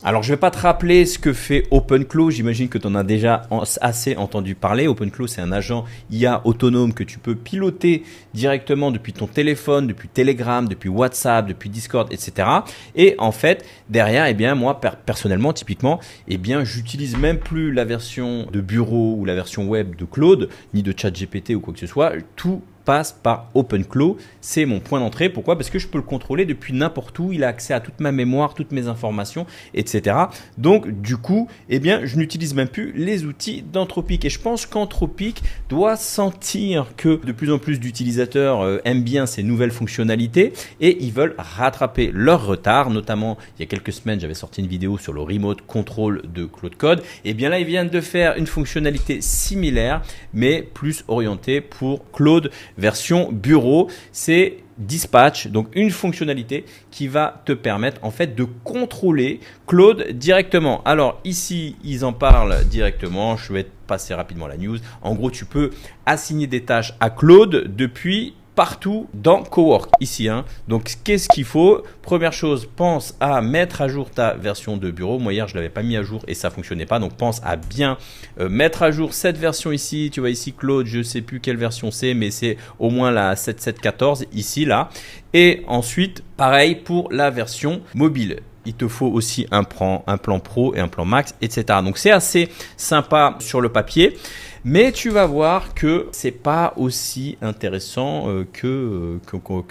Alors, je vais pas te rappeler ce que fait OpenClaw. J'imagine que tu en as déjà assez entendu parler. OpenClaw, c'est un agent IA autonome que tu peux piloter directement depuis ton téléphone, depuis Telegram, depuis WhatsApp, depuis Discord, etc. Et en fait, derrière, eh bien, moi, personnellement, typiquement, eh bien, j'utilise même plus la version de bureau ou la version web de Claude, ni de ChatGPT ou quoi que ce soit. Tout passe par OpenClaw, c'est mon point d'entrée. Pourquoi? Parce que je peux le contrôler depuis n'importe où, il a accès à toute ma mémoire, toutes mes informations, etc. Donc du coup, eh bien, je n'utilise même plus les outils d'Anthropic. Et je pense qu'Anthropic doit sentir que de plus en plus d'utilisateurs aiment bien ces nouvelles fonctionnalités et ils veulent rattraper leur retard. Notamment, il y a quelques semaines, j'avais sorti une vidéo sur le remote control de Claude Code. Et bien là, ils viennent de faire une fonctionnalité similaire, mais plus orientée pour Claude version bureau. C'est Dispatch, donc une fonctionnalité qui va te permettre en fait de contrôler Claude directement. Alors ici, ils en parlent directement. Je vais passer rapidement la news. En gros, tu peux assigner des tâches à Claude depuis partout dans Cowork ici. Donc, qu'est-ce qu'il faut? Première chose, pense à mettre à jour ta version de bureau. Moi, hier, je ne l'avais pas mis à jour et ça ne fonctionnait pas. Donc, pense à bien mettre à jour cette version ici. Tu vois ici, Claude, je ne sais plus quelle version c'est, mais c'est au moins la 7.7.14 ici, là. Et ensuite, pareil pour la version mobile. Il te faut aussi un plan pro et un plan max, etc. Donc, c'est assez sympa sur le papier. Mais tu vas voir que c'est pas aussi intéressant que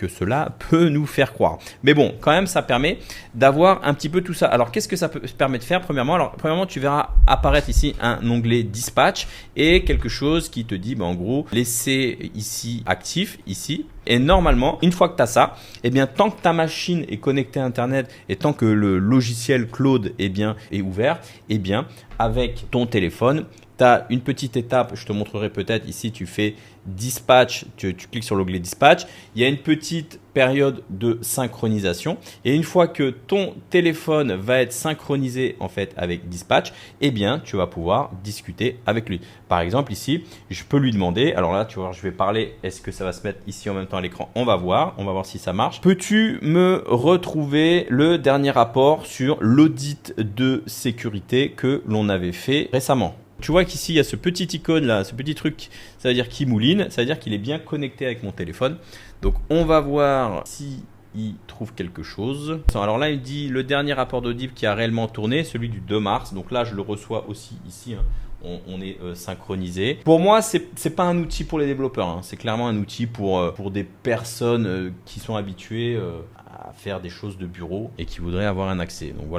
cela peut nous faire croire. Mais bon, quand même, ça permet d'avoir un petit peu tout ça. Alors, qu'est-ce que ça permet de faire? Premièrement, tu verras apparaître ici un onglet Dispatch et quelque chose qui te dit, en gros, laisser ici actif, ici. Et normalement, une fois que tu as ça, eh bien, tant que ta machine est connectée à Internet et tant que le logiciel Claude est ouvert, eh bien, avec ton téléphone, tu as une petite étape, je te montrerai peut-être ici, tu fais Dispatch, tu cliques sur l'onglet Dispatch, il y a une petite période de synchronisation et une fois que ton téléphone va être synchronisé en fait avec Dispatch, eh bien tu vas pouvoir discuter avec lui. Par exemple ici, je peux lui demander, alors là tu vois, je vais parler, est-ce que ça va se mettre ici en même temps à l'écran? On va voir si ça marche. Peux-tu me retrouver le dernier rapport sur l'audit de sécurité que l'on avait fait récemment? Tu vois qu'ici, il y a ce petit icône là, ce petit truc, ça veut dire qu'il mouline, ça veut dire qu'il est bien connecté avec mon téléphone. Donc, on va voir s'il trouve quelque chose. Alors là, il dit le dernier rapport d'audit qui a réellement tourné, celui du 2 mars. Donc là, je le reçois aussi ici. On est synchronisé. Pour moi, c'est pas un outil pour les développeurs. C'est clairement un outil pour des personnes qui sont habituées à faire des choses de bureau et qui voudraient avoir un accès. Donc voilà.